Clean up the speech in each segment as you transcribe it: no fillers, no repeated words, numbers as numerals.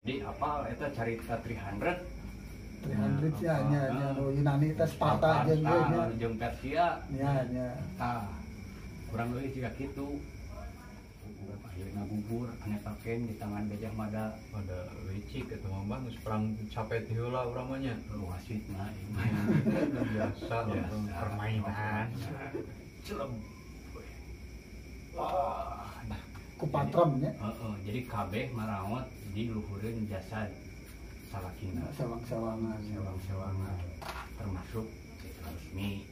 Di apa eta carita 300 ya nya Yunani teh Sparta jeung Persia nya tah kurang leuwih jiga kitu ayeuna gugur anetakeun di tangan Gajah Mada ada licik eta mah geus perang capek ti heula urang mah nya wasitna biasa permainan celem ku patrem nya jadi kabeh marawat di luhureun jasad salakina sewang-sewangan termasuk Citra Resmi.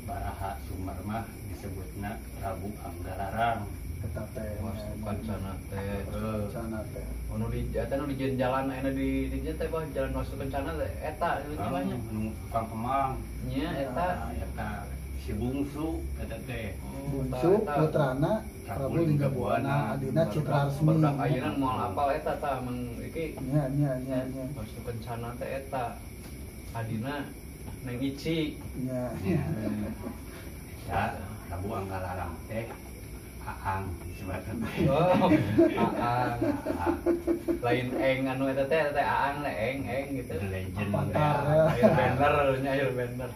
Baraha Sumar mah disebutna Prabu Anggalarang eta teh Kancana teh anu di eta nu di jalan aya di teh bah jalan masuk Kencana teh eta namanya nu tukang kemang nya eta si bungsu eta teh bungsu putrana Prabu Linggabuana adina Citra Resmi barudak ayeuna moal apal eta tah meng iki nya masuk Kencana teh eta adina Neng Ici nya ya Prabu Anggalarang teh Aang disebutkeun Aang lain eng anu eta teh Aang le eng gitu legend Airbender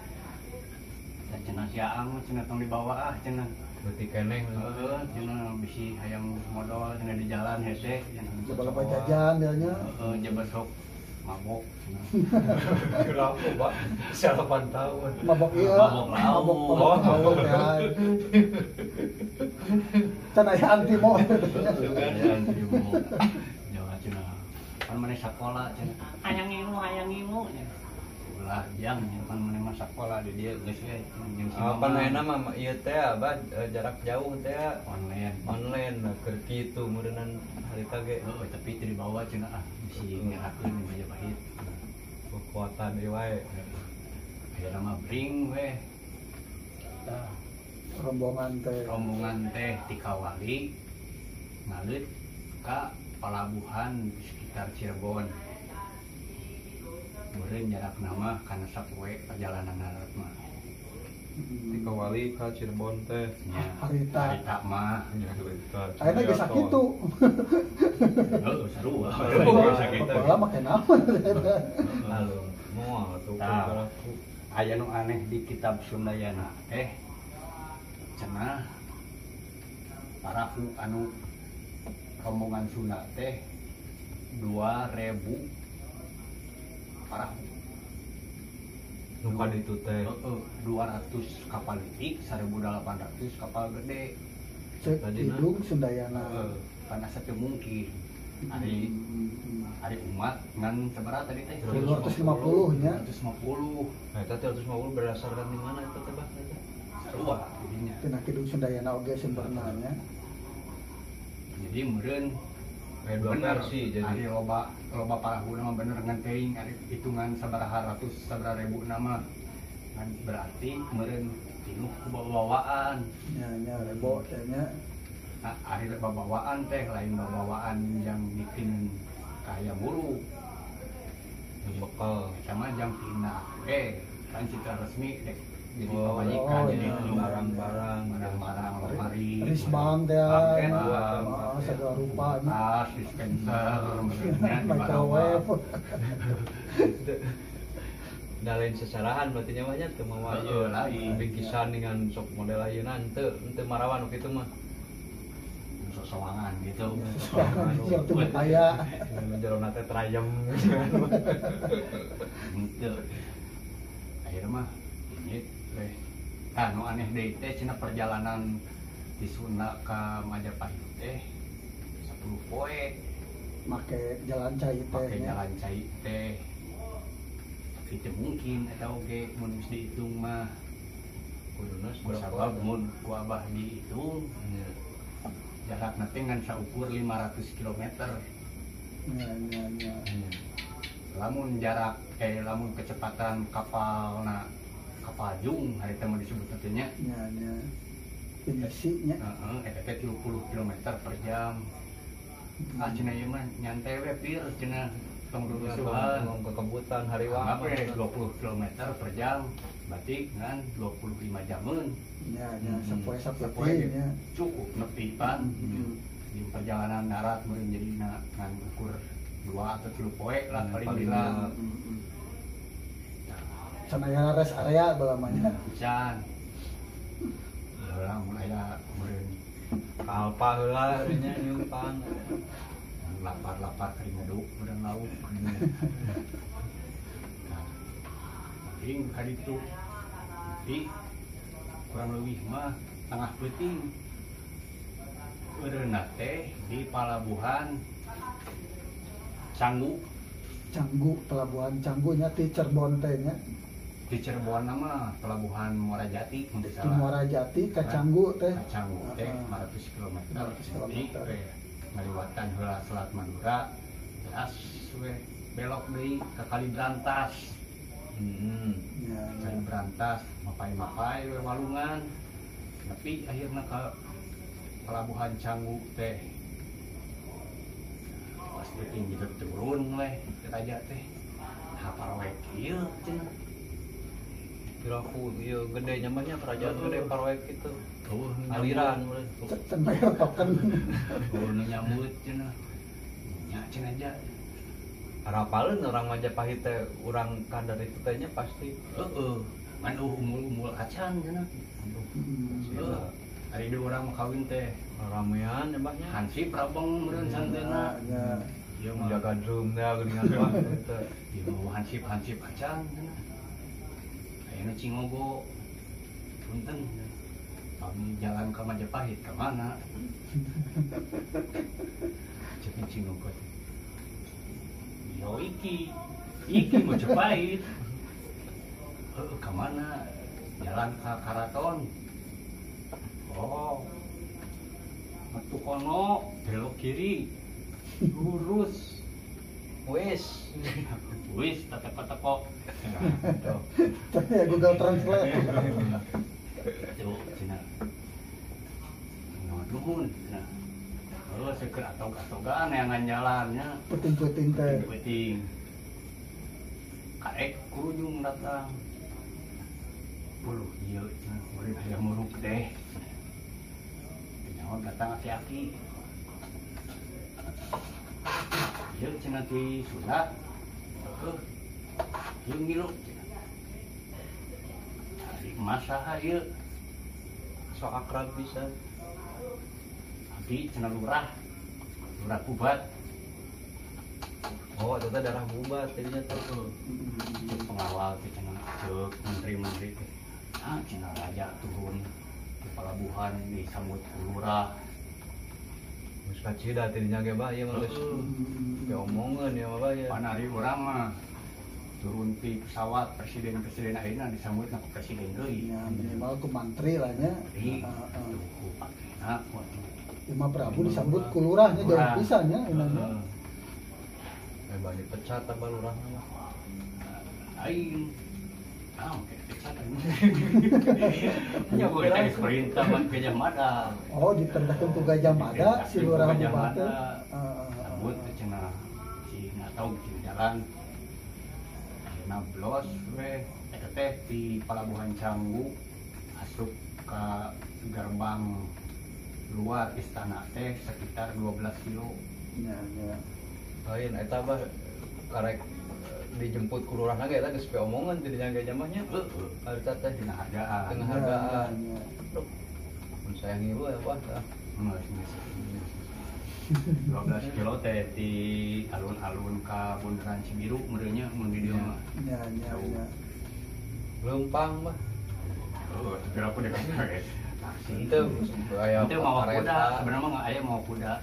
cenah si Aang cenah tong dibawa cenah berarti keneh cenah bisi hayang modal cenah di jalan hese coba lepas jajan dia nya jabat sok mabok kenapa Pak? 8 tahun mabok iya mabok ya can aya antimo jawa cenah kan maneh sakola cenah hayang ngilu ulah jang kan maneh mah sakola di dieu geus we jeung apa naena mah ieu teh abah jarak jauh teh online keur kitu meureunnan harita ge tapi teu dibawa cenah bisi ngerakeun di Majapahit kekuatan ieu wae ayeuna mah bring we rombongan teh ti Kawali ngalit ka palabuhan di sekitar Cirebon meureun jarak nama kana sapoe perjalanan darat mah di Kawali ka Cirebon teh harita mah ayeuna geus sakitu sarua pola make naon lalu moal atuh karaku aya nu aneh di kitab Sundayana cenah parahu anu rombongan Sunda teh 2000 parahu nu ka ditu teh 200 kapal letik 1800 kapal gede cek hidung Sundayana karena satu mungkin hari umat ngan seberapa tadi teh 250 nya 250 eta 350 berdasarkan di mana itu teh Bang sarua jadinya tina hidung Sundayana oge sumberna nya jadi meureun kayak dua versi jadi ari loba parahu nama bener ngan teuing ari hitungan sabaraha ratus sabaraha ribu nama kan berarti meureun tinuh ku bawaan nya rebo teh nya ari bawaan teh lain bawaan yang bikin kaya buru yang bekal sama jam pindah kan Citra Resmi dek jadi pemajikan jadi barang-barang lemari risbang teh segala rupa tas dispenser microwave da lain sesarahan berarti nya mah nya teu mawa ieu lain bingkisan dengan sok model ayeuna henteu marawan kitu mah sosowangan gitu itu kaya jerona teh trayem gitu akhirnya mah ini nu aneh deui teh cenah perjalanan di Sunda ka Majapahit teh 10 poe make jalan cai teh tapi teu mungkin eta oge mun geus dihitung mah kuduna sabab mun ku abah dihitung jarak nanti ngan saukur 500 km nya. Lamun jarak lamun kecepatan kapal kapal jung hari teh disebut nantinya Nya. Finisinya. eta teh 30 km per jam. Cenah ieu mah nyantai we pir cenah tong dudusuhan ke kebutan hariwang apa 20 km per jam berarti kan 25 jaman Nya sapoe Sapoe cukup nepi pan di perjalanan darat meureun jadi ngan ukur 2 atau 3 poe lah paling bilang Can aya rest area balamanya. hujan ulang aya meureun kalpa heula nya nyumpang lapar kering ngaduk meureun lauk paling kali itu tapi kurang lebih mah tengah peuting eureunna teh di palabuhan Canggu, pelabuhan Canggu nya ti Cirebon teh nya. di Cirebon nama pelabuhan Muara Jati mun teu Di salah. Muara Jati ka Canggu teh. Canggu teh 500 km. 500 kilometer. Ngaliwatan heula Selat Madura. Terus we belok deui ka Kali Brantas. Nya. Kali Brantas mapai-mapai we walungan. Tapi akhirna ka pelabuhan Canggu teh. Pas penting gitu turun we ke raja teh. Hafal we kieu cenah. Kiraku ieu gede nyamannya kerajaan gede parwek itu. Aliran Can bayar token. nu nyambut cenah. Nya cenah aja. Harapalan orang Majapahit teh urang kadar itu tehnya pasti Ngan umul acan cenah. Hari dua orang mau kawin teh ramean nyembahnya. Hansip rabeng meureun santeuna. Nya. Ieu mah Jaga drum teh geuningan mah gitu. ieu mau hansip acan cenah. Ayeuna Cingogo. Punten. Kami jalan ke Majapahit ke mana? Cekin Cingogo. Yo iki Majapahit. Ke mana? Jalan ke Karaton. Oh, metu kono belok kiri, lurus, wis teko. Teh ya Google Translate. Tuh, cina. Nuhun, cina. Oh, seker atau-atogan yang jalannya, Puting-puting teh. penting. Karek kurujung datang. Puluh, iya, cina. Murid ayam muruk deh. Nyawa datang aki-aki. Iya, cina di Sunda. Iya ngilu, cina. Hari masa iya. So akrab bisa. Abi cina lurah Pubat. Oh, itu teh darah bubat jadinya tuh. Cek pengawal teh cina cek menteri-menteri teh. Cina raja turun di pelabuhan disambut lurah. Geus kacida tadinya ge bae mah geus ge omongan ya mah bae. Panari urang mah turun di pesawat presiden ayeuna disambut na presiden deui. Ya, minimal ku mantri lah nya. Jadi tuh pakena Lima Prabu disambut ku lurahnya jauh pisan nya inana. Bang dipecat tambah lurah mah. aing oke pecat nya boleh tadi perintah mah ke Jamada. Oh, ditendahkeun ku Gajah Mada si lurah bupati. Sambut cenah si tahu di jalan. Ayeuna blos we eta teh di pelabuhan Canggu asup ka gerbang luar istana teh sekitar 12 kilo. Nya. Lain eta mah karek dijemput ku lurahna ge eta geus pe omongan tadinya ge jamahnya. Harita teh Dina hargaan. tengah hargaan. Mun saya ngilu ya Pak. 12 kilo teh di alun-alun ka Bundaran Cibiru meureunnya mun di dieu mah. Nya. Leumpang mah. Oh, berapa dekat guys? Itu aya Itu mau kuda, kereta. sebenarnya mah aya mau kuda.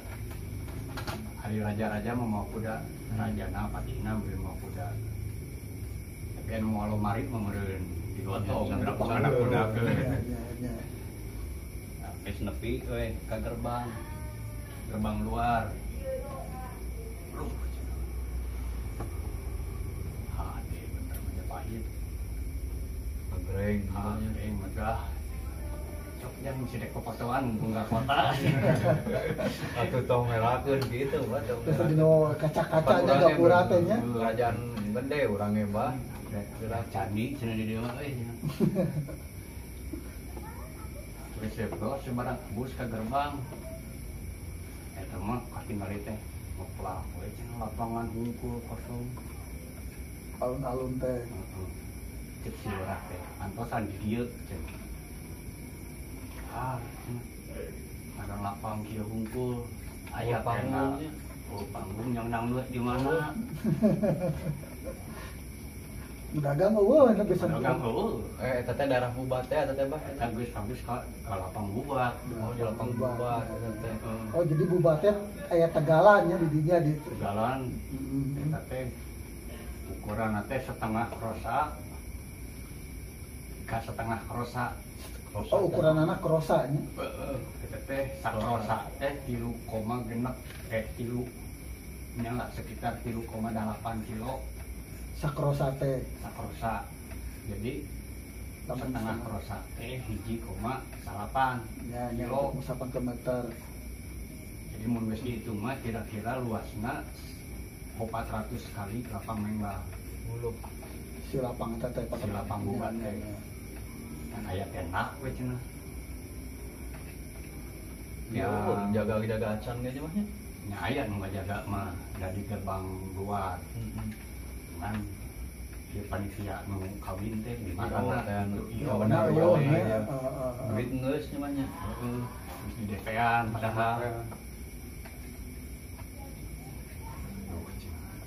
Hari raja-raja mau kuda, rajana patina belum mau kuda. Tapi anu mau lomari mah meureun di gotong, berapa anak kuda ke. Nya. Sampai nepi we ka gerbang luar. udah sok yang mesti dek fotoan bunga kota. Atuh tong melakeun gitu bah tong. Terus dino kaca-kacanya gapura teh nya. Kerajaan gede urang ge bah. Udah candi cenah di dieu mah euy. Terus ya bos sebarang bus ke gerbang. Eta mah katingali teh ngoplak we cenah lapangan hungkul kosong. Alun-alun teh. Cek si urang teh antosan di dieu cenah. Ada lapang kieu hungkul. Aya panggungnya. Oh, panggung yang dangdut di mana? Dagang eueuh na bisa. Dagang heueuh. Eta teh daerah Bubat teh eta teh bah. Eta geus ka lapang bubat. Oh di lapang Bubat eta teh. Oh jadi Bubat teh aya tegalannya di dinya di Jalan eta teh ukuranna teh setengah krosa ka setengah krosa. Oh ukuran anak krosanya. Eta teh sakrosa teh 3,6 3 nyala sekitar 3,8 kilo Sakrosa teh. sakrosa. Jadi Lamun setengah sama. krosa teh 1,8 Ya kilo. musapan ke meter. Jadi mun geus dihitung mah kira-kira luasna 400 kali lapang Mengbang. Muluk. Si lapang teh teh Si lapang Bubat teh. Kan aya tenda we cenah. Ya, jaga acan ge mah nya. Nya aya nu ngajaga mah dari gerbang luar. Kan di panitia nu kawin teh di mana Oh, nah teh anu. iya Oh, benar benar, iya iya, iya. iya. Duit geus nya mah nya. Heeh, terus di DP-an padahal. Aduh, cenah.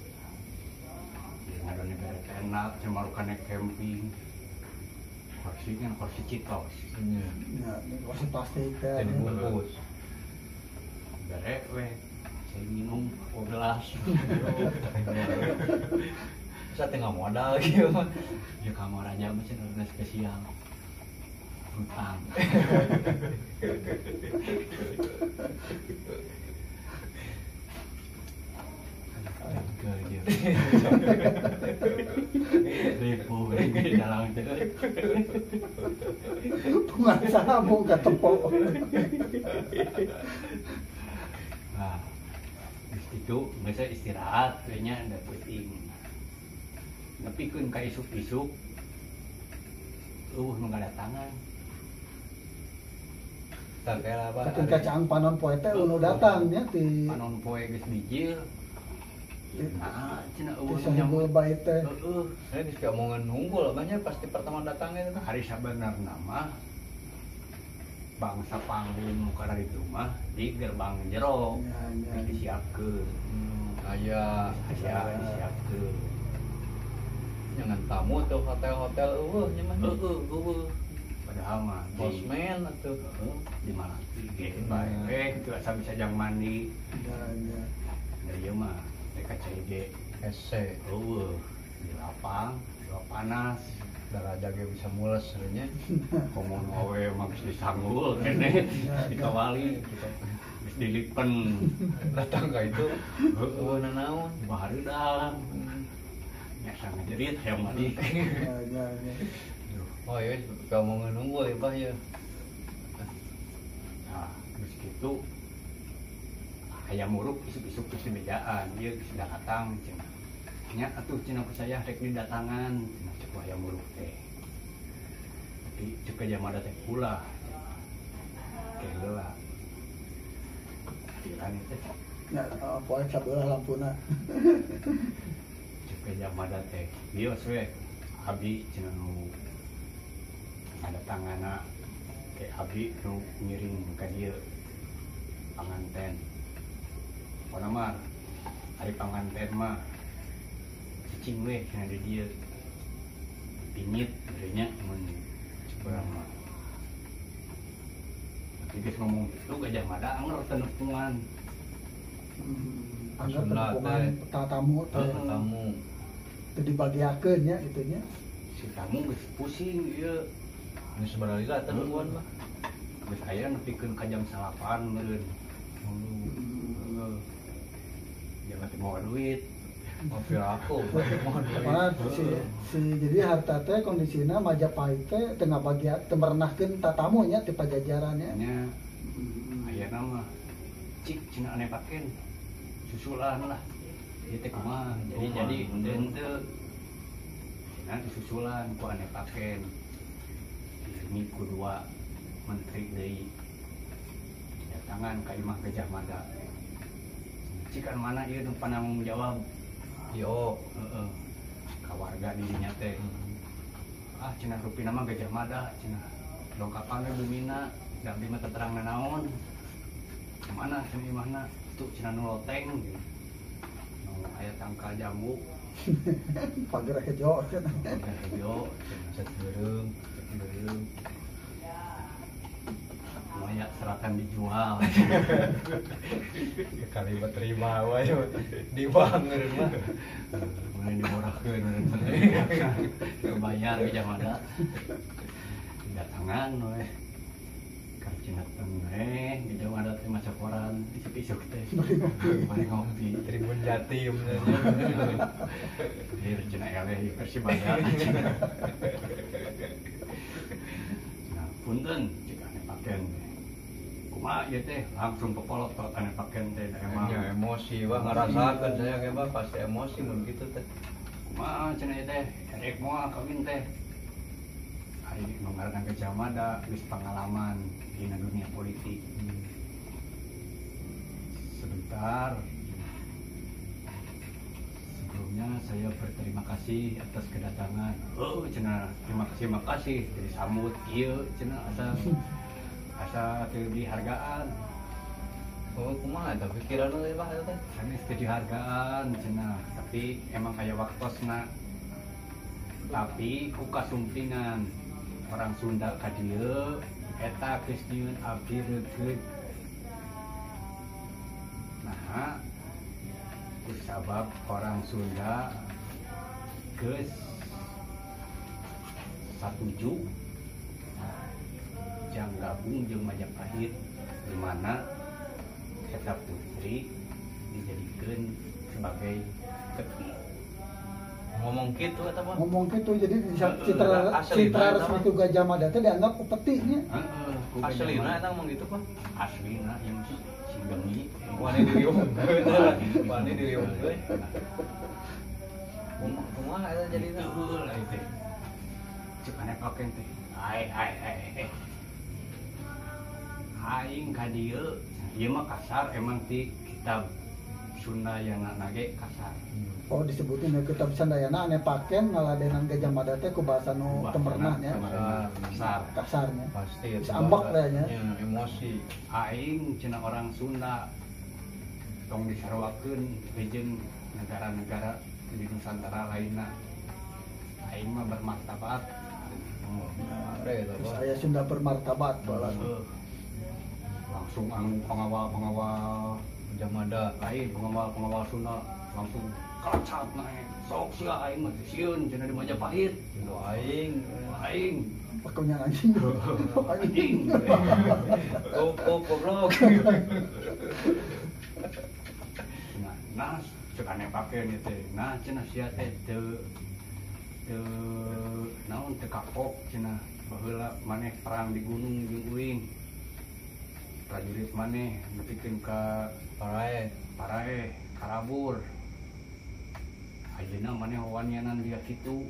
Ieu ngadone bere enak cuma rukane camping. Kursi kan kursi citos. Iya. Ya, ini kursi plastik teh. Jadi bungkus. Bere we saya minum gelas. Saya tengah modal gitu mah. Ya kamar aja macam ada spesial. Hutang. Ribu di dalam itu. Pengacara mau ke tepok. Nah, itu biasa istirahat, kayaknya ada penting. Tapi kan kayak isuk-isuk, nggak ada tangan. Tak kayak apa? Ketika cang panon poe teh unu datang nya ti Panon poe geus dijil. Nah, cenah ti eueuh sanggul bae teh. Heeh. Saya geus omongan nunggul banyak pasti pertama datangnya itu. Hari sabenerna mah bangsa panggung kada di rumah di gerbang jero. Ya, ya. Disiapkeun. Aya Disiapkeun. jangan tamu tuh hotel-hotel nya mah. Heeh. Padahal mah Bosman atuh. Di mana gitu baik. Itu asal bisa jang mandi. Ya, ya. Dari ieu mah TKCD. Ese Di lapang, panas. daraja ge bisa mules sebenarnya. Komun awe mah geus disanggul kene dikawali geus dilipen Datang ka itu heueuh nanaon. bahareudan nya sangat jerit hayang mandi. Ya, ya, ya. Oh iya, kamu nunggu ya bah ya. Nah geus kitu aya muruk isuk-isuk geus dibejaan ieu geus datang cenah nya atuh cenah ku saya rek didatangan cenah cek aya muruk teh tapi cek aja mada teh pula keula hadiran teh Ya, poe sabelah lampuna. cek aja mada teh bios we abdi cenah nu ada tangana ke abdi nu ngiring ka dieu panganten pokona mah hari panganten mah cicing we cenah di dieu pingit geunya mun ceurang mah tapi geus ngomong itu gajah mada anger teu nepungan Anggap Sunda penampungan teh. tatamu teh. Tamu. Teu dibagiakeun nya kitu nya. si tamu geus pusing ieu Ini sebenarnya lah tungguan mah. geus aya nepikeun ka jam 8 meureun jangan teu mau duit mobil aku Karena jadi harta teh kondisinya Majapahit teh tengah bagian temernakeun tatamunya ti pajajarannya. nya aya nama cik cenah ane paken susulan lah ieu teh kumaha jadi undeun teu cenah disusulan ku ane paken ini kedua menteri deui datangan ka Imah Gajah Mada cikan mana ieu nu pananggung jawab yo heeh ka warga di dinya teh cenah rupina mah Gajah Mada cenah lengkapan we bumina da abdi mah terang naon kemana cenah imahna tuh cenah nu loteng gitu nu aya tangkal jambu Pager hejo kan. yo seteureung maya serahkan dijual kali terima wae dibanger mah mulai diborahkeun kebayar Gajah Mada datangan we karcina Gajah Mada teh maca koran isuk-isuk teh bari ngopi Tribun Jatim dir cenah eleh Persibaya nah punten cik ane paken kumaha ieu teh langsung pepolot ane paken teh emang ya emosi wah ngarasakeun saya ge mah pasti emosi mun kitu teh kumaha cenah ieu teh erek moal kawin teh ari nu ngaranna Gajah Mada geus pengalaman dina dunia politik sebentar sebelumnya saya berterima kasih atas kedatangan cenah terima kasih disambut ieu cenah asa teu dihargaan oh kumaha eta pikiran teh mah eta teh sanes teu dihargaan cenah tapi emang aya waktosna tapi ku kasumpingan orang Sunda ka dieu eta geus nyieun abdi reukeut nah kusabab orang Sunda geus satuju jang gabung jeung Majapahit di mana eta putri dijadikeun sebagai keti ngomong gitu eta mah Ngomong gitu jadi di Asli, citra mana, resmi tu Gajah Mada teh dianggap upetinya. heeh ku Gajah aslina Mada. eta ngomong gitu mah Aslina yang singgengi wani diriungkeun wani diriungkeun kumaha eta jadi betul itu cek ane paken teh ai aing ka dieu ieu mah kasar emang ti kitab Sunda yang nage kasar Oh disebutin ya kitab Sandayana ane paken ngaladenan Gajah Mada teh ku bahasa nu temernahnya kasar kasarnya. pasti Geus ambek kayaknya. ya emosi aing cenah orang Sunda tong disarwakeun jeung negara-negara di Nusantara lainna aing mah bermartabat ada eta Terus Pak aya Sunda bermartabat balas. langsung anu pengawal Gajah Mada lain pengawal Sunda langsung kacat naik sok sia aing mah sieun cenah di Majapahit itu aing aing Pakaunya anjing. anjing goblok nah cek ane pakeun ieu teh nah cenah sia teh teu naon teu kapok cenah baheula maneh perang di gunung jeung uing prajurit maneh nepikeun ka parae karabur ayeuna maneh wanianan dia kitu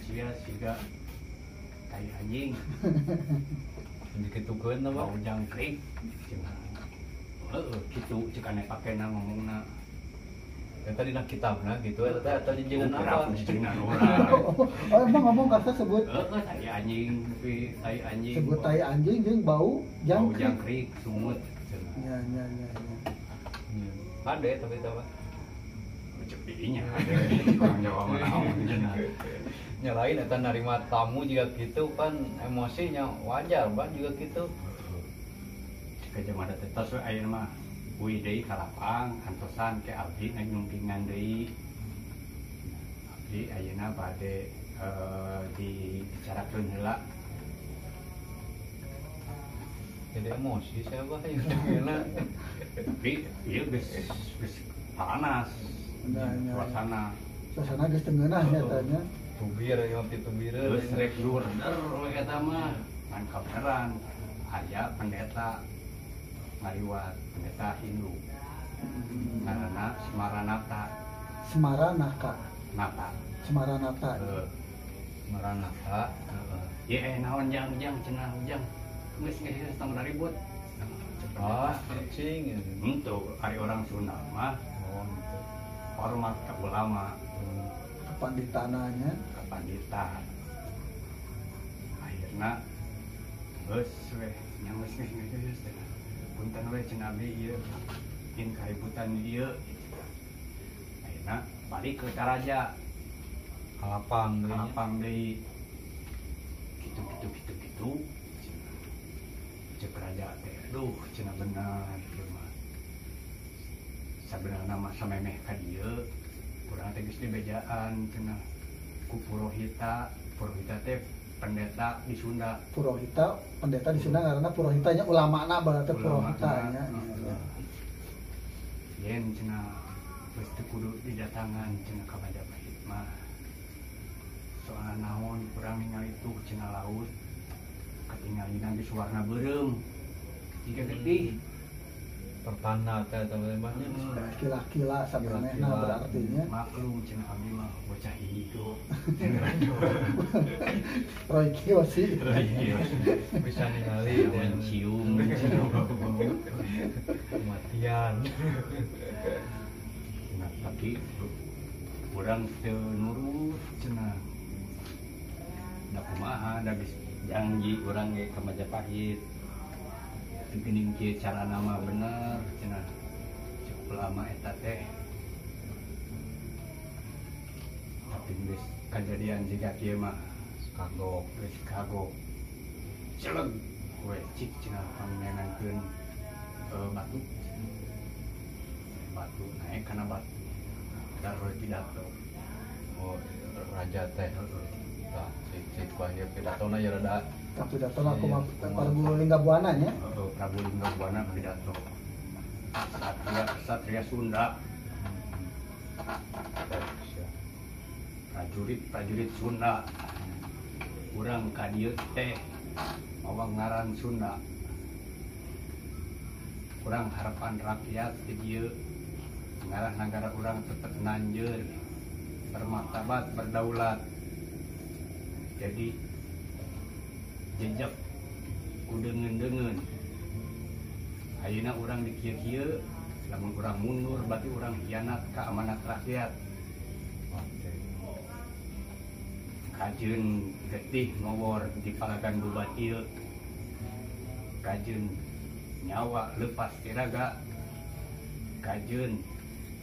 sia siga tai anjing dikitukeun apa bau jangkrik cenah heeh kitu cek ane pakena ngomongna eta dina kitabna gitu eta atau jenengan apa jenengan urang Oh emang ngomong kata sebut heeh tai anjing tapi tai anjing sebut tai anjing jeung bau bau jangkrik. jangkrik sumut cenah Ya. ada tapi itu apa cek didinya orang Jawa mah naon cenah nyalain eta narima tamu juga gitu kan emosinya wajar ban juga gitu Gajah Mada teh tos we ayeuna mah uwi deui ka lapang kantosan ke abdi nyungkingan deui abdi ayeuna bade dibicarakeun heula jadi emosi saya bah ya dengeuna tapi ieu geus panas suasana geus teu ngeunah nya tanya. Tubir ngopi tubir terus rek dur eta mah ngan kabeneran aya pendeta ngaliwat pendeta Hindu ngaranna Semaranata Semaranata. Nata Semaranata. Maranatha. Ya naon jang cenah jang geus tong ribut. Cing. Itu ari orang Sunda mah hormat ka ulama, Kepanditananya. ka pandita. Akhirna geus we nyang geus punten we cenah abdi ieu ing kaributan ieu. Akhirna balik ke Karaja. Halapang Deui gitu cek raja teh aduh cenah bener ieu mah sabenerna mah samemeh ka dieu urang teh geus dibejaan cenah ku Purohita teh pendeta di Sunda. Purohita pendeta di Sunda ngaranna Purohitanya ulamana berarti Purohitanya. Yen cenah geus teu kudu didatangan cenah ka Majapahit mah soalna naon urang ningali tuh cenah laut katingalina geus warna beureum jiga getih pertanda teh teman-teman. Kila-kila sabenerna berartinya. Maklum cenah kami mah bocah hijau. Roy Kiyoshi. Bisa ningali Mencium kematian. nah tapi urang teu nurut cenah da kumaha da geus janji urang ge ka Majapahit geuning kieu carana mah bener cenah cukup lama eta teh tapi geus kajadian jiga kieu mah kagok geus kagok celeg we cik cenah pamenangkeun batu naik kana batu daroy pidato Raja teh cik bahaya pidatona ya rada Tapi datang aku mah Prabu Linggabuana nya. Prabu Linggabuana pidato Satria Sunda, prajurit Sunda, urang ka dieu teh mawa ngaran Sunda, urang harapan rakyat di dieu ngaran negara urang tetep nanjeur bermartabat berdaulat. Jadi jejak kudengen-dengen ayeuna urang di kieu-kieu lamun urang mundur berarti urang hianat ka amanat rakyat. Kajeun getih ngowor di palagan bubat ieu, kajeun nyawa lepas tiraga, kajeun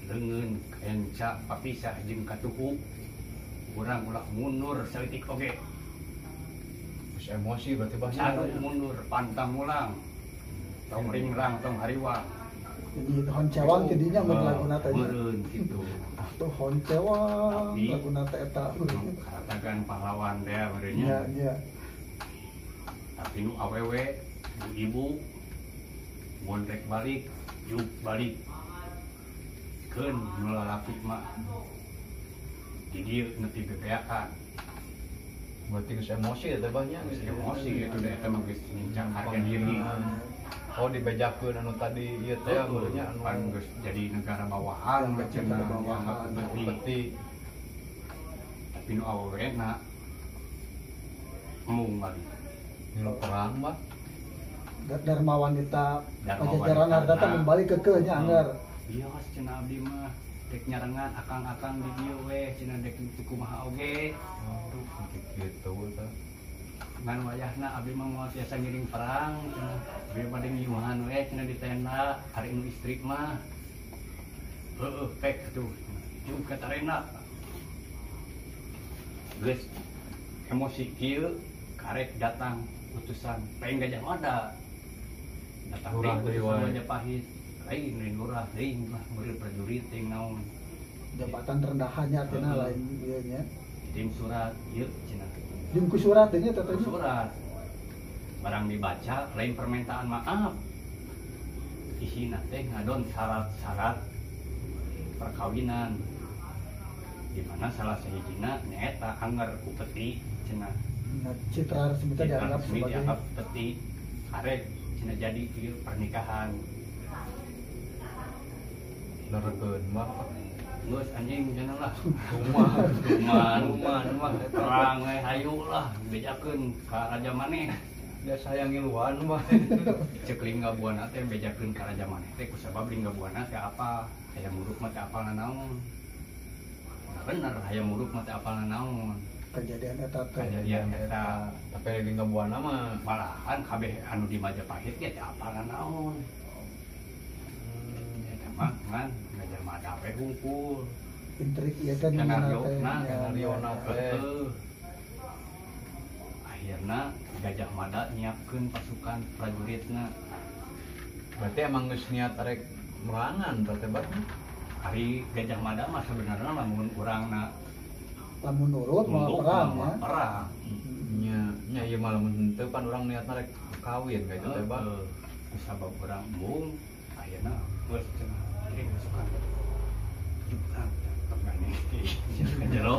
leungeun kenca papisah jeung katuhu, urang ulah mundur saeutik oge. Terus emosi berarti bahasa Anu mundur pantang ulang, tong ringrang tong hariwang. Jadi honcewang jadinya mun laguna teh. Meureun kitu. Tuh honcewang laguna teh eta. Karatagan pahlawan deh Iya, merenya. iya. Tapi nu awewe, ibu mun rek balik, yuk balik. Keun nu lalaki mah di dieu nepi bebeakan. berarti geus emosi ya teh banyak Emosi gitu deh eta mah geus ngincang harga diri. Oh dibejakeun anu tadi ieu teh mulanya anu Pan geus jadi negara bawahan Negara bawahan. peti. Tapi nu awewena mung balik. ngilu perang mah Dharma wanita Dharma pajajaran wanita, harta teh membalik ke nya anggar. Iya cenah abdi mah dek nyarengan akang-akang di dieu we cenah dek kumaha oge. aduh kitu teh Ngan wayahna abdi mah moal tiasa ngiring perang cenah. Abdi bade ngiuhan we cenah di tenda hari nu istri mah. Heueuh pek tuh. Jeung katarena. Geus emosi kieu karek datang utusan Peng Gajah Mada. Datang Lurah deui deui utusan wae. Majapahit. Lain lurah deui mah murid prajurit ting naon. Jabatan rendahannya artinya Heeh. lain ieu nya. Kirim surat ieu cenah. Jeung ku surat teh nya tetenya. Surat barang dibaca lain permintaan maaf isina teh ngadon syarat-syarat perkawinan di mana salah sahijina nyaeta anger ku peti cenah. Nah, citra resmi itu dianggap Resmi sebagai dianggap peti arek cenah jadi ieu pernikahan. Leregeun mah Geus anjing cenah lah. kuman mah Perang we hayu lah bejakeun ka raja maneh. dia sayang ngiluan mah. Cek linggabuana teh bejakeun ka raja maneh teh kusabab linggabuana teh apa? Hayam muruk mah teh apalna naon. Bener hayam muruk mah teh apalna naon. kejadian eta teh. Kejadian eta Tapi di Ngabuana mah malahan kabeh anu di Majapahit ge teh apalna naon. Eta mah kan Gajah Mada we hungkul. Intrik ieu teh Skenario dimana teh. na, Ya, skenario ya, na ya. teh. Akhirna Gajah Mada nyiapkeun pasukan prajuritna. berarti emang geus niat arek merangan teh Bang. Hari Gajah Mada mah sebenarnya lamun urangna Lamun nurut mau nunduk perang mah ya. perang. Nya ieu mah lamun henteu pan urang niat arek kawin ka itu teh Bang. Kusabab urang embung ayeuna geus cenah kirim pasukan. Jepang tegane ke jero.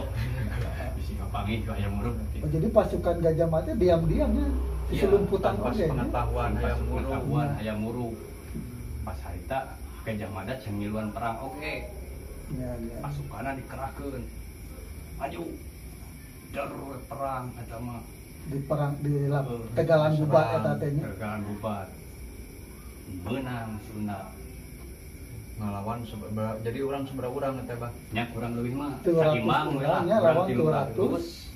Bisi kapangi ku aya murug. Oh, jadi pasukan Gajah Mada diam-diamnya di Iya, selumputan tanpa oge. pengetahuan hayam murug. pengetahuan aya murug. Pas harita Gajah Mada cenah ngiluan perang oke. Ya, ya. Pasukanna dikerahkeun. Maju. Dar perang eta mah. Di perang di Tegalan Bubat eta teh nya. Tegalan Bubat. Menang Sunda. Ngalawan jadi urang seberapa urang teh Bang. Nya kurang lebih mah 200 saimang we lah, urang nya kurang lawan 300.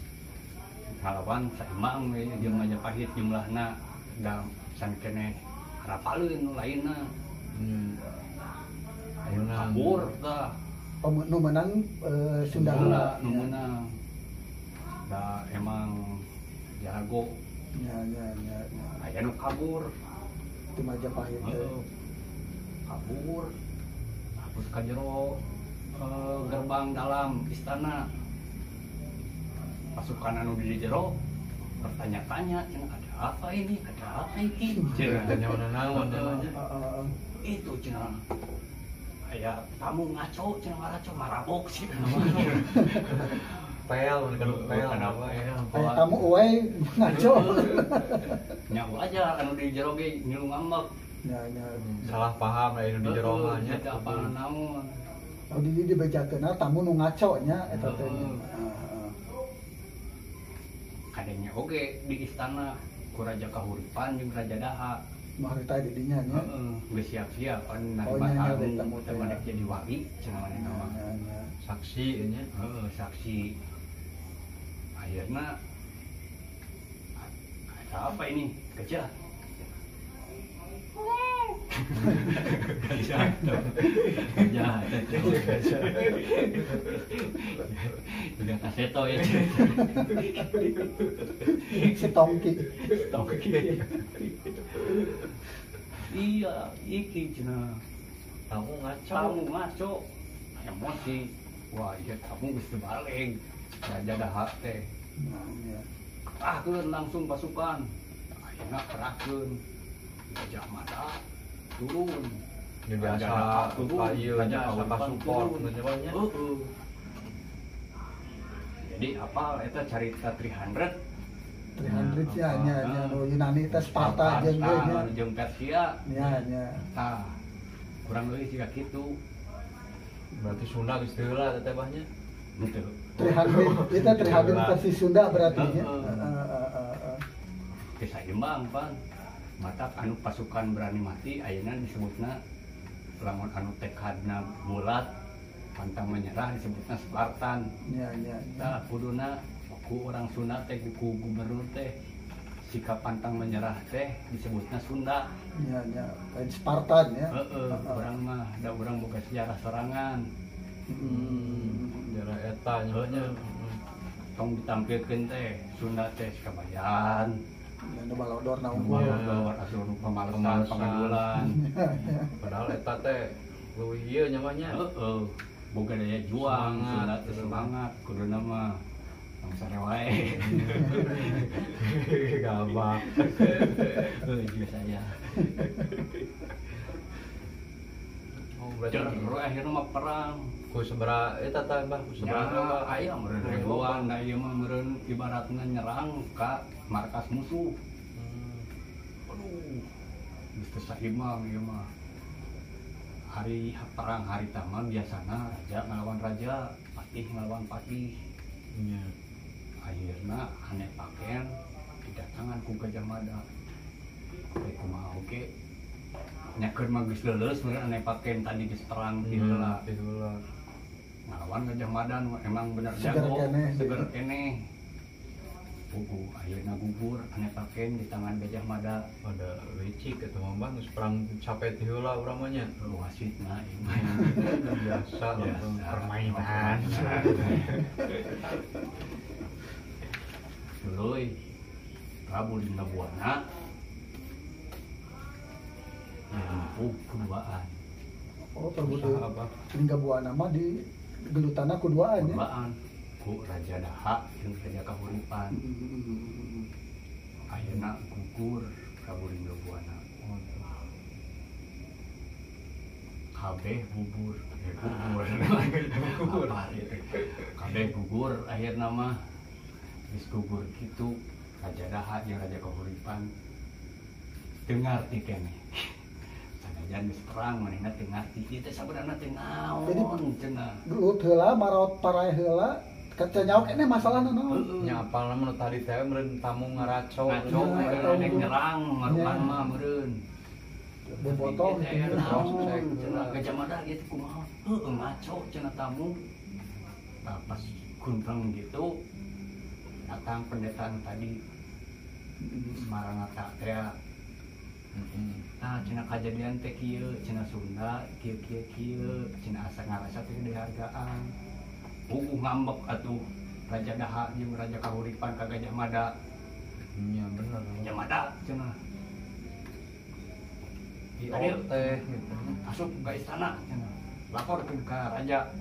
Ngalawan saimang we jeung Majapahit jumlahna da san keneh harapaleun nu lainna. Ayeuna Kabur tah. Nu menang Sunda heula. Nu menang. Da emang jago. Ya, ya, ya, ya. Aya nu kabur. Di Majapahit teh. Kabur. Hapus ka jero gerbang dalam istana. Pasukan anu di jero bertanya-tanya, ada apa ini? Ada apa ini? tanya naon namanya. Itu cenah. Aya tamu ngaco cenah ngaraco marabok sih. Pel kan pel Kenapa ya? Aya tamu uwe ngaco. Nya aja anu di jero ge ngilu ngambek. Ya, ya. Salah paham lah ini di jero mah nya. Ada apa naon? Oh, di dibejakeun tamu nu ngaco nya eta teh. Kadenya oge di istana ku Raja Kahuripan jeung Raja Daha. Nu harita di dinya nya. Geus siap-siap kan Oh, narima nya, tamu tamu teh. teman jadi wali cenah maneh mah. Ya, ya. Saksi nya. Saksi. Akhirnya ada apa ini? Gajah. Gajah. Udah kaseto ya. Si Tongki. Iya, iki cenah. Kamu ngaco. Kamu ngaco. Emosi. Wah, iya kamu geus tebaling. Raja Daha teh. Nah, ya. Kerahkeun langsung pasukan. Akhirnya kerahkeun. Gajah Mada turun. Ya biasa kayu nya apa support namanya. Jadi apa eta carita 300 300 nya nya nu Yunani teh Sparta jeung ge nya. jeung Persia. Ya, ya. Tah. Kurang lebih siga kitu. Berarti Sunda geus teu heula teh bahnya. Gitu. 300 kita 300 versi Sunda berarti nya. Kesaimbang pan. Mata anu pasukan berani mati ayeuna disebutna lamun anu tekadna bulat pantang menyerah disebutna Spartan. Ya, ya. Tah kuduna ku orang Sunda teh ku gubernur teh sikap pantang menyerah teh disebutna Sunda. Ya, ya. Kain Spartan ya. Urang mah da urang boga sejarah sorangan. Daerah eta nya. Tong ditampilkeun teh Sunda teh kabayan. Nu balodor na unggul. Balodor asuh nu pamalesan pangadulan. Padahal eta teh leuwih ieu nya mah nya. Boga daya juang, Semangat. Sunda teh semangat kuduna mah. Tong sare wae. Gabak. Iya saya. Oh, berarti Terus akhirnya mah perang. ku sabaraha eta tah Bah, ku sabaraha Ya, Bah? aya meureun ribuan, da ieu mah meureun ibaratna nyerang ka markas musuh. Aduh. Geus teu saimbang ieu mah. Hari perang hari tama biasana raja ngelawan raja, patih ngelawan patih. Iya. Akhirna ane paken didatangan ku Gajah Mada. Teh kumaha oge. Nyakeun mah geus leuleus meureun ane paken tadi geus perang ti heula. Heula. Ngelawan Gajah Mada emang bener Seger jago, keneh. seger keneh. Akhirna gugur ane paken di tangan Gajah Mada. Ada licik eta mah Bang, geus perang capek ti heula urang mah nya. Wasitna Biasa langsung permainan. Duluy Prabu Lingga Buana nempuh kuduaan. Oh, Prabu Usaha apa? Lingga Buana mah di gelutana kuduaan ya. Kuduaan ku Raja Daha jeung Raja Kahuripan. Ayeuna gugur Prabu Lingga Buana. Kabeh gugur. Gugur. Kabeh gugur akhirna mah geus gugur kitu Raja Daha jeung Raja Kahuripan dengar ti keneh. Sanajan geus perang manehna teu ngarti ieu teh sabenerna teh naon cenah. Gelut heula maraot parae heula kaca nyawa keneh masalahna naon. Nya apalna mun tadi teh meureun tamu ngaraco. Ngaco rek nyerang marukan mah meureun. Bobotoh Teh naon Saya cenah Gajah Mada gitu kumaha? Heueuh ngaco cenah tamu. Nah, pas kuntreng gitu datang pendeta tadi Maranatha teh. Nah, cenah kajadian teh kieu, cenah Sunda kieu cenah asa ngarasa teh dihargaan. Ngambek atuh Raja Daha jeung Raja Kahuripan ka Gajah Mada. Iya bener. Gajah Mada cenah Ayo teh gitu. masuk ke istana cenah. Laporkeun ka raja.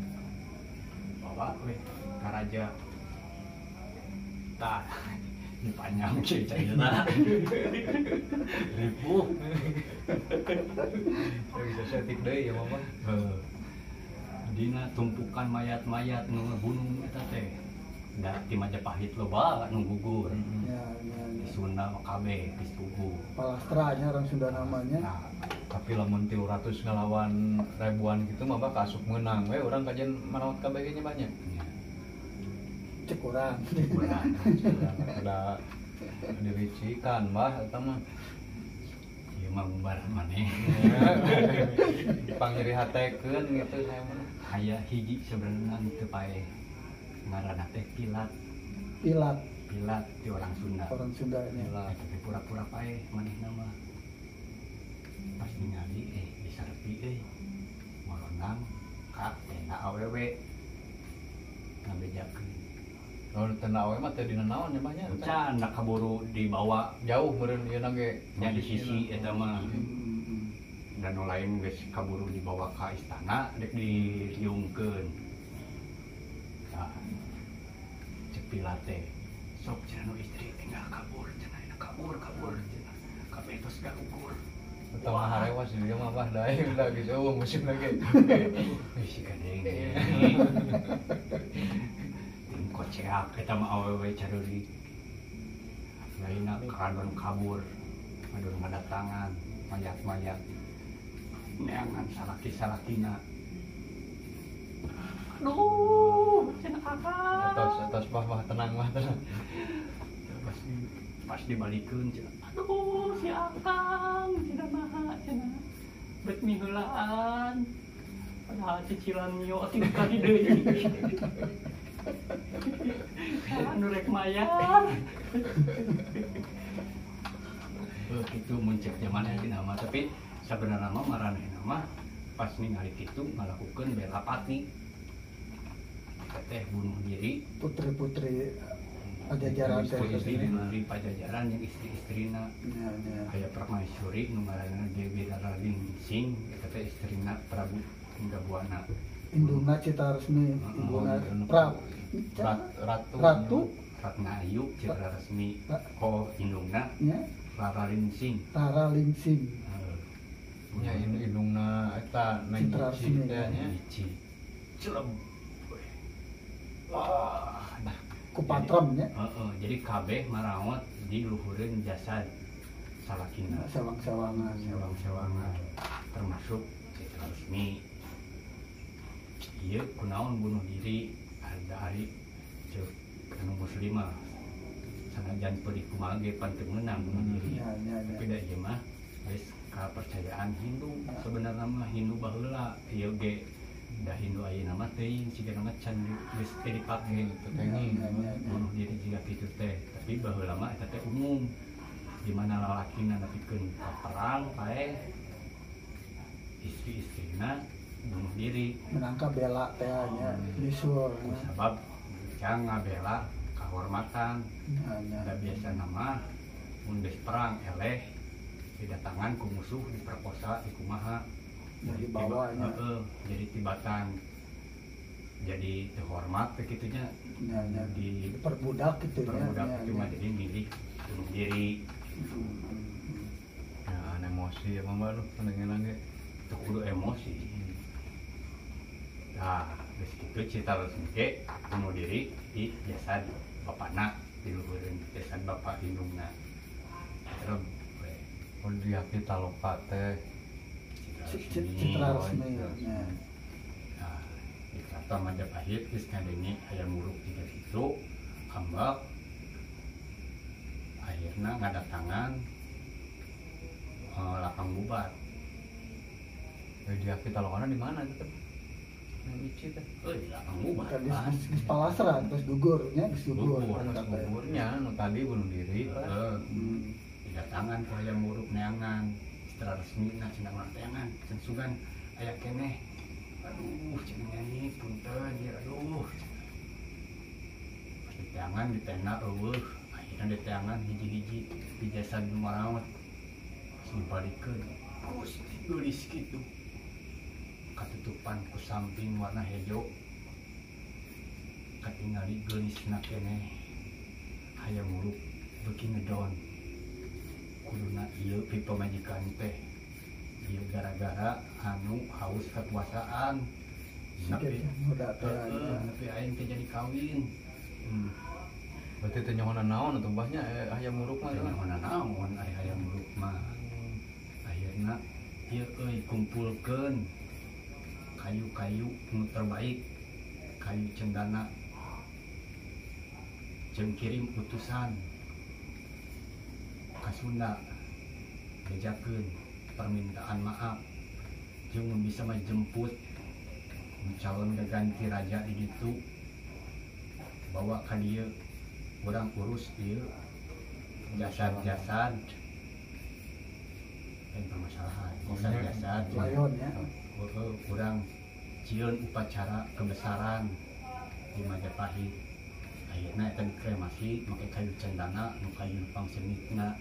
Bawa we ka raja. Tah ini panjang ceritanya. Ribu. Bisa setik deui ya Mama. Dina tumpukan mayat-mayat nu ngebunuh eta teh. Da ti Majapahit loba nu gugur. Ya, Di Sunda mah kabeh geus gugur. Palastranya orang Sunda namanya. Nah, Tapi lamun 300 ngelawan ribuan gitu mah Bah kasuk menang we urang kajian manaot kabeh nya banyak. nya Cekurang. kurang. Udah diricikan Bah eta mah. Ieu mah umbar maneh. Pangiri hatekeun gitu saya mah. Aya hiji sebenarnya teu paeh. Ngaranna teh Pilat. Pilat Pilat di orang Sunda. orang Sundanya. Tapi pura-pura paeh manehna mah. Pas ningali disarepi molonang ka tenda awewe. Ngabejakeun. Oh tenda awe mah teh dina naon nya banyak. Can nak kaburu dibawa Jauh meureun ieu na ge. nya di sisi eta mah. Dan nu lain geus kaburu dibawa ka istana dek diliungkeun. Nah, cek Pilat teh sok cenah nu istri tinggal kabur cenah kabur cenah. Kabeh tos gagugur. Utama harewas di dia mah Bah dae udah geus eueuh musim lagi. Si kadeng. Tim koceak eta mah awewe careuli. Lainna karadon kabur. Aduh ngadatangan mayat-mayat. Neangan salaki-salakina. Aduh, cenah kakak. Atas Bah tenang Bah tenang. Pas dibalikeun cenah. Aduh, si Akang cenah naha cenah. Bet minggulaan. Padahal cicilan mio tinggal kali deui. Anu rek mayar. Kitu muncul zaman ayeuna mah tapi sabenerna mah maranehna mah pas ningali kitu ngalakukeun bela pati. Teh bunuh diri. Putri-putri Pajajaran teh. Istri di Pajajaran yang istri-istrina. Aya Permaisuri nu ngaranna Dewi Daralingsing eta teh istrina Prabu Lingga Buana. Indungna Cita Resmi, indungna Ratu. Ratna Ayu Citra Resmi ko indungna ya, Raralingsing. Rara Lingsing. nya indungna eta Citra nangisi resmi. teh nya. Ici celeb wah nah ku patremnya jadi kabeh marawat di luhureun jasad salakina sewang-sewangan sewang-sewangan termasuk Citra Resmi ieu kunaon bunuh diri ada hari ceuk anu muslimah sanajan peuih kumaha ge pan teu meunang bunuh diri ya. tapi da ieu mah geus kepercayaan Hindu sebenarnya mah Hindu baheula ieu ge da Hindu ayeuna mah teuing sigana mah can geus teu dipake gitu teuing bunuh diri jiga kitu teh tapi baheula mah eta teh umum di mana lalakina nepikeun ka perang pae istri-istrina bunuh diri menangkap bela teh nya bisul ku sabab jang ngabela kahormatan da biasa nama mun geus perang eleh didatangan ku musuh diperkosa di kumaha jadi bawanya jadi tibatan jadi terhormat begitunya di perbudak gitu perbudak itu mah jadi milih bunuh diri Ya emosi apa mbak lu pendengaran ge. itu kudu emosi nah geus kitu Citra Resmi ge bunuh diri di jasad bapana di luhureun jasad bapak indungna terus Mun diaki taloka teh Citra Resmi nya nah di Keraton Majapahit geus ngadenge aya muruk tiga situ ambak akhirna ngadatangan lapang bubar diaki talokana di mana itu teh? Nang Ici teh. di lapang bubar kan di Palasra terus gugur nya geus gugur Umurnya nu tadi bunuh diri. didatangan ku aya muruk neangan Citra Resmi na cenah urang teangan censugan aya keneh aduh cenah nyanyi punten ya aduh diteangan ditena eueuh akhirna diteangan hiji-hiji di jasad nu marawat dibalikeun Gusti geulis kitu katutupan ku samping warna hejo katingali geulisna keneh aya muruk beuki ngedon kuduna ieu pipamajikan teh ieu gara-gara anu haus kekuasaan nepi nepi aing teh jadi kawin Berarti teh nyohona naon atuh mbahnya aya muruk mah. teh nyahoana naon aya muruk mah akhirna ieu euy kumpulkeun kayu-kayu nu terbaik kayu cendana jeung kirim utusan ka Sunda bejakeun permintaan maaf jeung mun bisa mah jemput calon ganti raja di ditu bawa ka dieu urang urus dieu jasad-jasad dan permasalahan jasad-jasad layon ya urang cieun upacara kebesaran di Majapahit akhirna eta dikremasi make kayu cendana nu kayu pangsemitna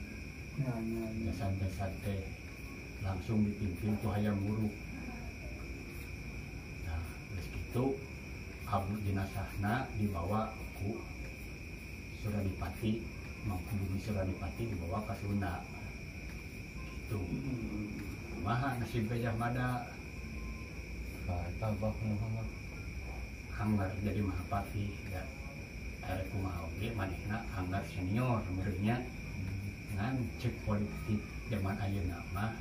jasad-jasad teh langsung dipimpin ku hayam muruk nah geus kitu abu jenazahna dibawa ku Suradipati mampu bumi Suradipati dibawa ke Sunda gitu kumaha nasib Gajah Mada Eta bah Muhammad Hanggar jadi Mahapati ya kumaha oge manehna Hanggar senior meureunnya ngan cek politik zaman ayeuna mah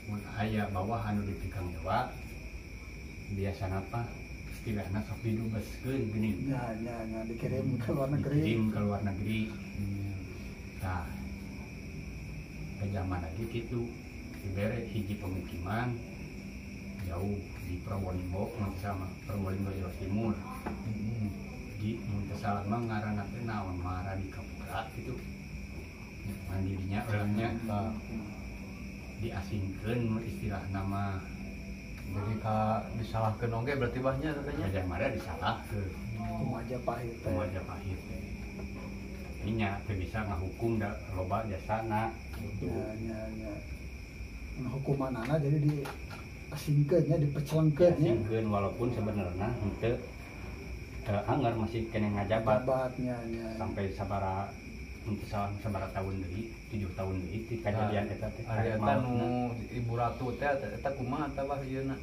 mun aya bawah anu dipikang Jawa biasana apa istilahna sok didubeskeun geuning dikirim ke luar negeri dikirim ke luar negeri nah ke zaman lagi gitu dibere hiji pemukiman jauh di Probolinggo sama Probolinggo Jawa Timur di salah mah ngaranna teh naon mara di Kapura gitu mandirinya orangnya diasingkeun istilah nama jadi disalahkeun oge berarti bahnya katanya Gajah Mada disalahkeun ku Majapahit teh Majapahit teh tapi nya teu bisa ngahukum da loba jasana gitu hukumanana jadi di asingkeun nya dipecelengkeun nya asingkeun walaupun sebenarnya henteu Anggar masih kena ngajabat jabatnya sampai sabara untuk sabaraha tahun deui 7 tahun deui ti kejadian eta teh Ari eta nu Ibu Ratu teh eta kumaha teh bah ieuna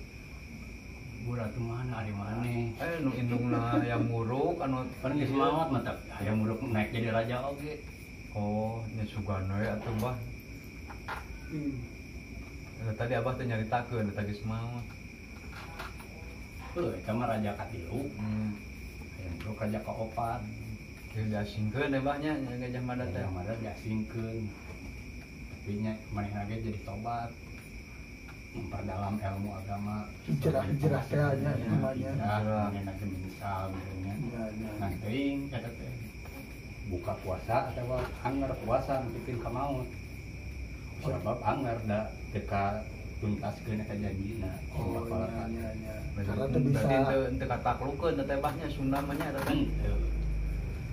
Ibu Ratu mana ari maneh nu indungna yang muruk anu kan geus maot mah tah aya muruk naik jadi raja oge oh nya sugana ya atuh bah tadi abah teh nyaritakeun eta geus maot eta mah raja katilu aya muruk raja kaopat diasingkeun ya bahnya Gajah Mada teh Gajah Mada diasingkeun tapi nya manehna ge jadi tobat memperdalam ilmu agama hijrah teh nya namanya manehna ge menyesal gitu nya nah teuing eta teh buka puasa atawa anger puasa nepikeun ka maot sebab anger da teka tuntaskeun eta janjina karena teu bisa teu kataklukeun teh bahnya Sunda mah nya eta teh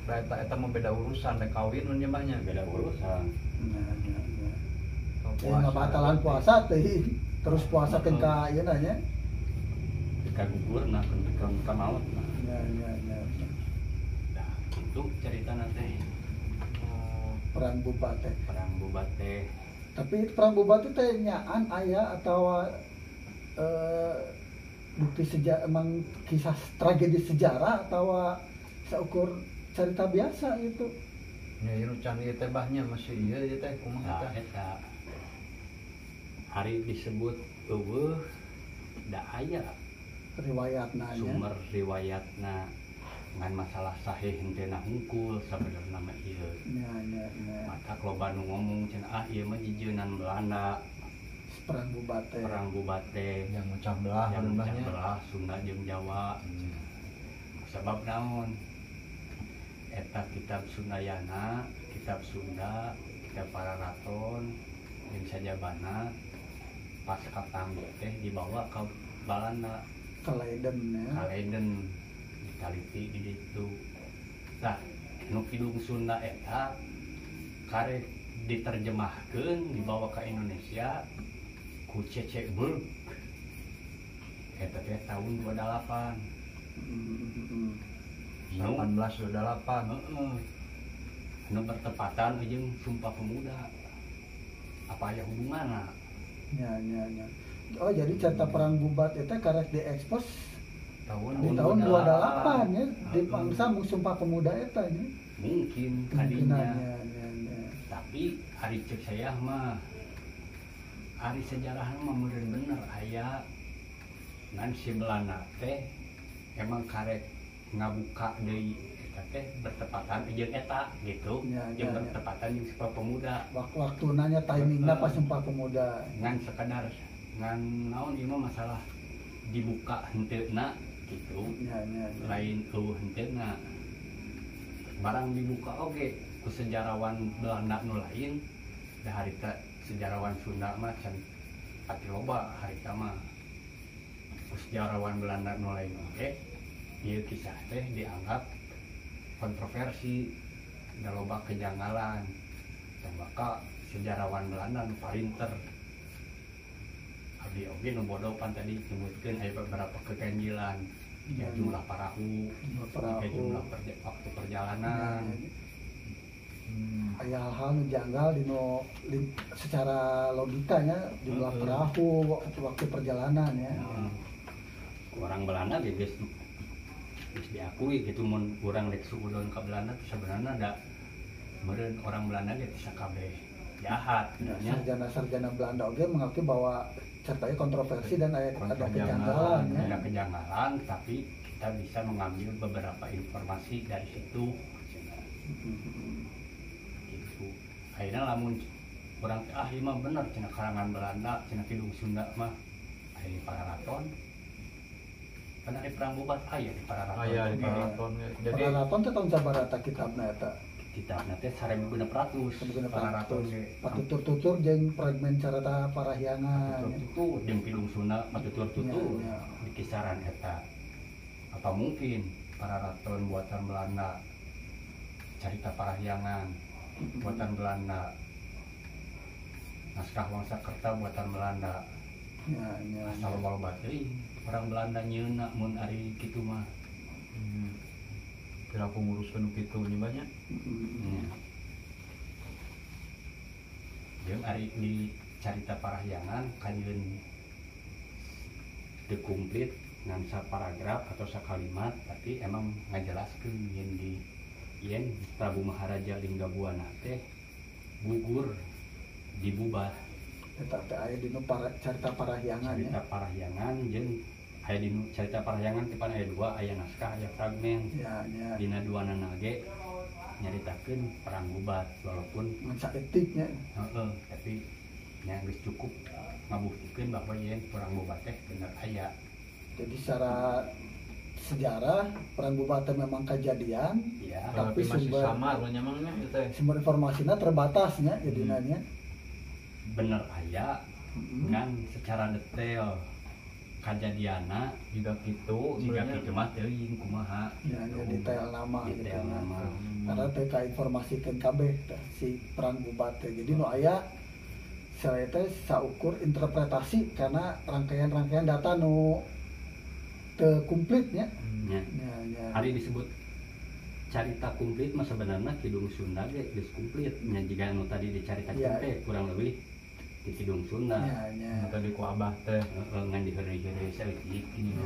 eta mah beda urusan teh kawin mun nyembahnya beda urusan ya batalan puasa teh terus puasa keun ka ieu na nya ka gugurna keun ka maot nya nah kitu caritana teh perang bubat teh tapi perang bubat teh nyaan aya atawa bukti sejarah emang kisah tragedi sejarah atawa saukur cerita biasa gitu ya ieu can ieu teh bahnya masih ieu teh kumaha teh eta hari disebut eueuh da aya riwayatna sumber riwayatna ngan masalah sahih henteu hungkul sabenerna mah ieu nya mata loba nu ngomong cenah ieu mah jijeunan Belanda perang bubat teh yang macam belah yang belah Sunda jeung Jawa sebab naon eta kitab Sundayana, kitab Sunda, kitab Pararaton, jeung sajabana pas katangguh teh dibawa ke Belanda, ka Leiden ditaliti di ditu. Nah, nu kidung Sunda eta karek diterjemahkeun dibawa ke Indonesia ku Cece Burg. Eta teh tahun 28. 1828 nu bertepatan jeung Sumpah Pemuda apa aya hubunganna nya oh jadi cerita perang bubat itu karek diekspos di tahun 28 ya di pangsa Sumpah Pemuda eta nya mungkin kadinya tapi hari cek saya mah hari sejarah mah meureun bener aya ngan si Belanda teh emang karek ngabuka deui eta teh bertepatan jeung eta gitu jeung bertepatan jeung Sumpah Pemuda waktu nanya timingna pas Sumpah Pemuda ngan sekadar ngan naon ieu mah masalah dibuka henteuna gitu lain henteuna barang dibuka oge ku sejarawan Belanda nu lain da harita sejarawan Sunda mah can pati loba harita mah ku sejarawan Belanda nu lain oge ieu kisah teh dianggap kontroversi da loba kejanggalan dan maka sejarawan Belanda nu parinter abdi oge nu bodopan tadi disebutkeun aya beberapa keganjilan ya jumlah parahu jumlah waktu perjalanan aya hal-hal nu janggal secara logikanya jumlah perahu waktu perjalanan ya orang Belanda geus diakui gitu mun urang rek suudon ka Belanda sebenarnya ada meureun orang Belanda ge bisa kabeh jahat sarjana Belanda oge mengakui bahwa ceritanya kontroversi dan ada kejanggalan ya. Ada kejanggalan tapi kita bisa mengambil beberapa informasi dari situ gitu. Akhirnya lamun urang ieu mah bener cenah karangan Belanda cenah kidung Sunda mah aya Pararaton kan ada perang bubat aya di Pararaton. Aya di Pararaton. Jadi Pararaton teh tahun sabaraha kitabna eta? Kitabna teh 1600. Pararaton ge patutur-tutur jeung fragmen carita parahyangan. Patutur jeung Kidung Sunda patutur-tutur di kisaran eta. Apa mungkin Pararaton buatan Belanda? Carita parahyangan buatan Belanda. Naskah Wangsakerta buatan Belanda. Asal loba teuing orang Belanda nyeuna mun ari kitu mah. Kira penguruskeun kitu nya banyak. jeung ari di carita parahyangan kajeun teu komplit ngan saparagraf atau sakalimat tapi emang ngajelaskeun yen di yen Prabu Maharaja Linggabuana teh gugur dibubar eta teh aya dinu carita parahyangan carita parahyangan jeung aya dinu carita parahyangan teh aya 2 aya naskah aya fragmen ya dina duanana ge nyaritakeun perang bubat walaupun ngan saeutiknya tapi nya geus cukup ngabuktikeun bahwa yen perang bubat teh bener aya. Jadi secara sejarah perang bubat teh memang kejadian ya, tapi masih samar nyamangnya itu sumber informasinya terbatasnya jadina nya bener aya dengan secara detail kejadianna juga gitu mah teuing kumaha ya detail nama gitu detail nama karena teh ka informasikeun kabeh si perang bubat teh jadi nu aya saya teh saukur interpretasi karena rangkaian-rangkaian data nu teu komplitnya hari disebut carita komplit mah sebenarnya Kidung Sunda ge geus komplit nya jiga anu tadi dicaritakeun teh kurang lebih di Kidung Sunda tadi ku Abah teh ngan diheureuy-heureuy saeutik kitu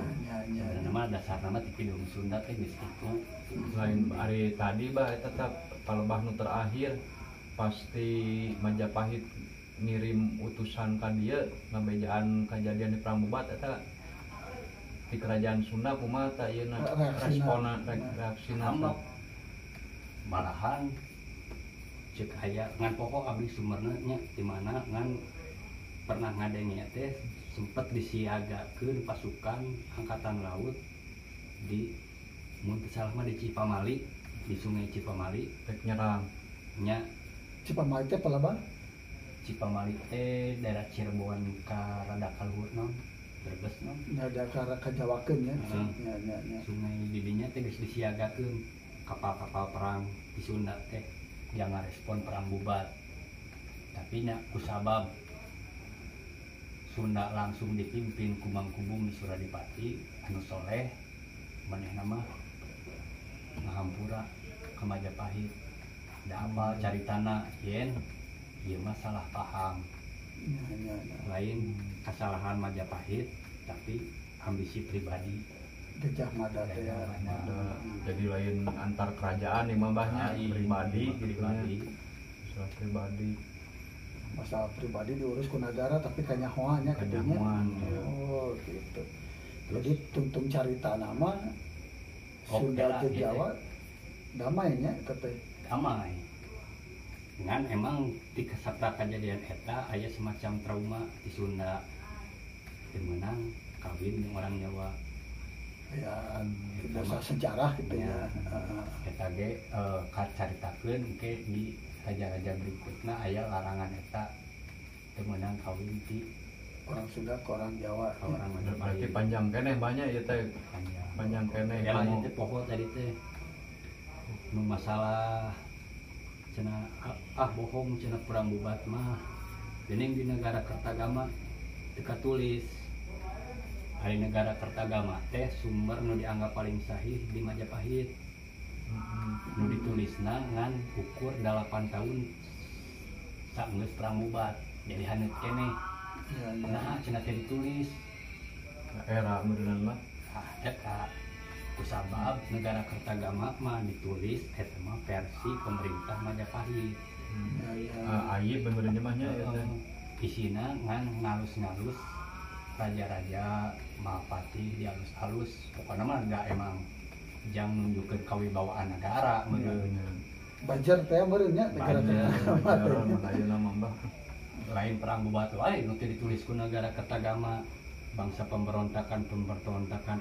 nama dasarna mah di Kidung Sunda teh geus kitu lain hari tadi bah eta tetap palebah nu terakhir pasti Majapahit ngirim utusan ka dieu ngabejaan kejadian di perang bubat eta di kerajaan Sunda kumaha ta ieu reaksina malahan cek aya ngan pokok abdi sumerna nya di mana ngan pernah ngadenge teh sempet disiagakeun pasukan angkatan laut di mun teu salah mah di Cipamali di Sungai Cipamali rek nyerang nya Cipamali teh palebah Cipamali teh daerah Cirebon ka rada ka luhur naon Brebes naon ada ka jawakeun nya sungai di dinya teh geus disiagakeun kapal-kapal perang di Sunda teh yang ngarespon perang bubat tapi nya kusabab Sunda langsung dipimpin ku Mangkubung di Suradipati anu soleh manehna mah ngahampura ka Majapahit da apal caritana yen ieu mah salah paham lain kesalahan Majapahit tapi ambisi pribadi Gajah Mada teh jadi lain antar kerajaan nih mambahnya pribadi masalah pribadi masalah pribadi diurus ku negara tapi kanyahoanya katanya oh gitu jadi tungtung carita nama Sunda jeung Jawa damainya teh damai dengan emang di kesatra kejadian eta aya semacam trauma di Sunda menang kawin dengan orang Jawa ya dosa sejarah gitu ya eta ge kacaritakeun ke di raja-raja berikutna aya larangan eta teu meunang kawin ti orang Sunda ke orang Jawa orang berarti panjang keneh banyak ya teh panjang keneh ya lain teh pokok tadi teh nu masalah cenah bohong cenah perang bubat mah geuning di negara Kertagama teu katulis hari negara Kertagama teh sumber nu dianggap paling sahih di Majapahit nu ditulisna ngan ukur 8 tahun saenggeus perang bubat jadi haneut keneh nah cenah teh ditulis era meureunna mah eta kusabab negara Kertagama mah ditulis eta mah versi pemerintah Majapahit aib benernya mah nya eta isina ngan ngalus-ngalus raja-raja Mahapati dihalus-halus pokoknya mah enggak emang jang nunjukkeun kawibawaan negara meureun Banjar teh meureun nya negara Kertagama lain perang bubat wae nu teu ditulis ku negara Kertagama bangsa pemberontakan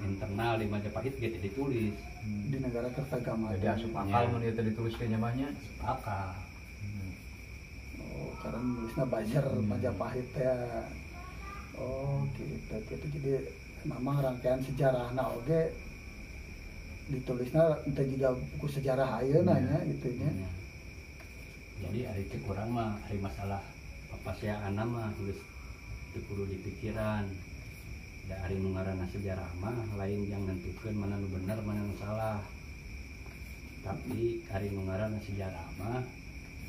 internal di Majapahit gitu ditulis di negara Kertagama jadi asup akal mun ieu teh ditulis ke nyamahnya akal oh karena nulisna Banjar Majapahit teh oh gitu jadi memang rangkaian sejarahna oge ditulisna teh juga buku sejarah ayeuna nya gitu nya jadi ari teh kurang mah ari masalah papasiaanna mah geus teu kudu dipikiran da ari nu ngaranna sejarah mah lain yang nentukeun mana nu bener mana nu salah tapi ari nu ngaranna sejarah mah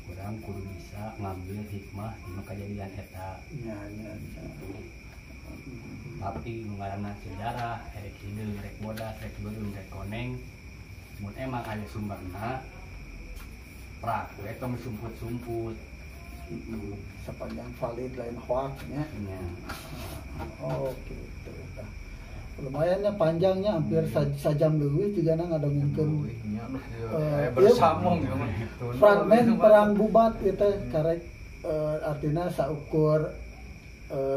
kurang kudu bisa ngambil hikmah dina kejadian eta. Ya. Tapi mengarana sejarah rek hideung rek bodas rek beureum rek koneng mun emang aya sumberna prak we tong sumput-sumput Sepanjang valid lain hoax nya. nya. Oh gitu. Lumayannya panjangnya hampir sajam leuwih juga ngadongengkeun bersamong ya mah. fragmen perang bubat itu karek artinya saukur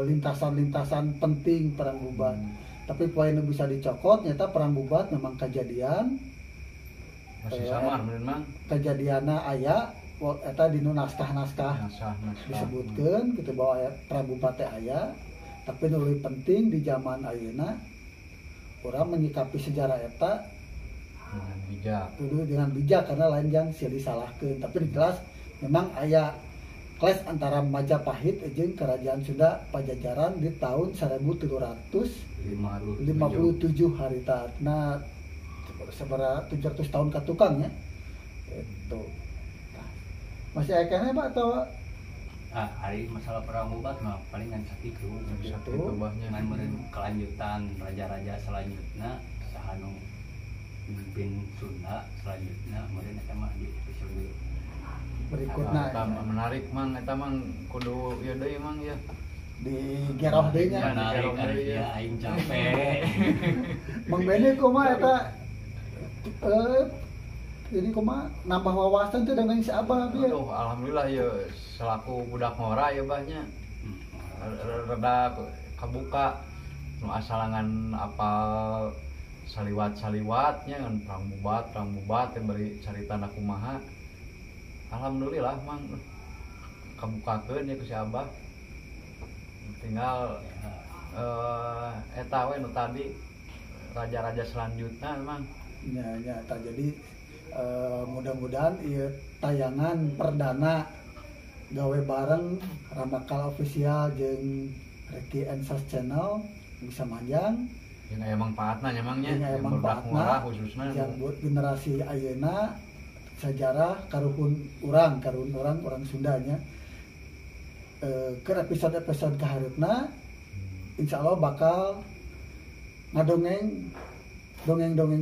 lintasan-lintasan penting perang bubat. Tapi poin yang bisa dicokot nyata perang bubat memang kejadian masih samar memang kejadianna aya eta dinu naskah-naskah naskah disebutkeun gitu bahwa perang bubat teh aya. Tapi nu leuwih penting di zaman ayeuna orang menyikapi sejarah eta dengan bijak. kudu dengan bijak karena lain yang silih salahkeun. Tapi di kelas memang aya kelas antara Majapahit jeung Kerajaan Sunda Pajajaran di tahun 1357 harita. Nah, seberapa 700 tahun ka tukangnya. Itu. Nah, masih aya keneh Pak atau Hari masalah perang bubat mah palingan sakitu. Satu itu bahnya Dengan meureun kelanjutan raja-raja selanjutnya saha nu mimpin Sunda selanjutnya meureun eta mah di episode berikutnya eta menarik mang eta mang kudu ieu deui mang ya. di geroh deui nya. narik ya aing capek. Mang Bene kumaha eta ini kumaha nambah wawasan teh dengan si Abah bieu. Aduh, alhamdulillah ya selaku budak ngora ya bahnya rada kebuka nu asalangan apa saliwat-saliwatnya kan perang bubat yang beri carita na kumaha. Alhamdulillah mang kebukakeun ya ku si Abah. Tinggal eta we nu tadi raja-raja selanjutnya memang Ya, tak jadi mudah-mudahan ieu tayangan perdana gawe bareng Ramakala Official jeung Reki Ensas Channel bisa manjang yang aya mangpaatna nya mangnya yang aya budak ngora manfaatna khususna yang buat generasi ayeuna sejarah karuhun urang Sundanya ke episode kaharupna insyaallah bakal dongeng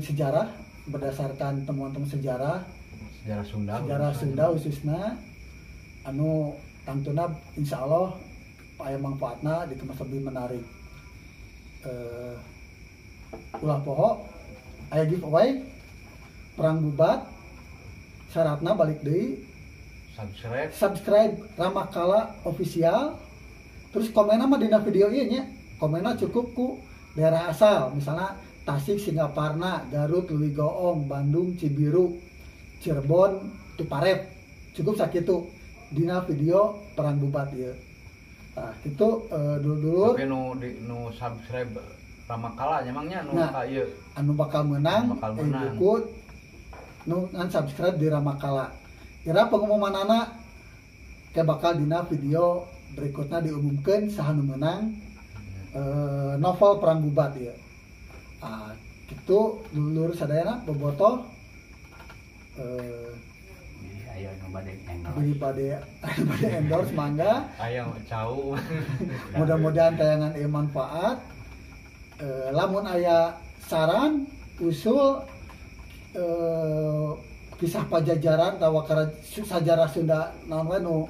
sejarah berdasarkan temuan-temuan sejarah Sunda khususna anu tantuna insyaallah aya manfaatna dikemas lebih menarik. Ulah poho aya giveaway perang bubat syaratna balik deui subscribe Ramakala Official terus komenna mah dina video ieu nya komenna cukup ku daerah asal misalnya Tasik, Singaparna, Garut, Leuwi Goong, Bandung, Cibiru, Cirebon, Tuparep cukup sakitu dina video perang bubat ieu. Nah, kitu dulur tapi nu subscribe Ramakala emangnya nu ka ieu anu bakal menang buku nu ngan subscribe di Ramakala. Kira pengumumanana ke bakal dina video berikutnya diumumkan saha nu menang novel perang bubat ieu. Gitu dulur sadayana bobotoh ayo nu bade endorse mangga aya cau mudah-mudahan tayangan ieu manfaat. Lamun aya saran usul kisah Pajajaran tawa sajarah Sunda naon nu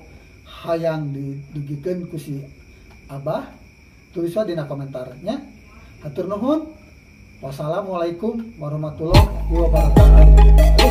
hayang digikeun ku si Abah tulis wae dina komentarnya. Hatur nuhun. Wassalamualaikum warahmatullahi wabarakatuh.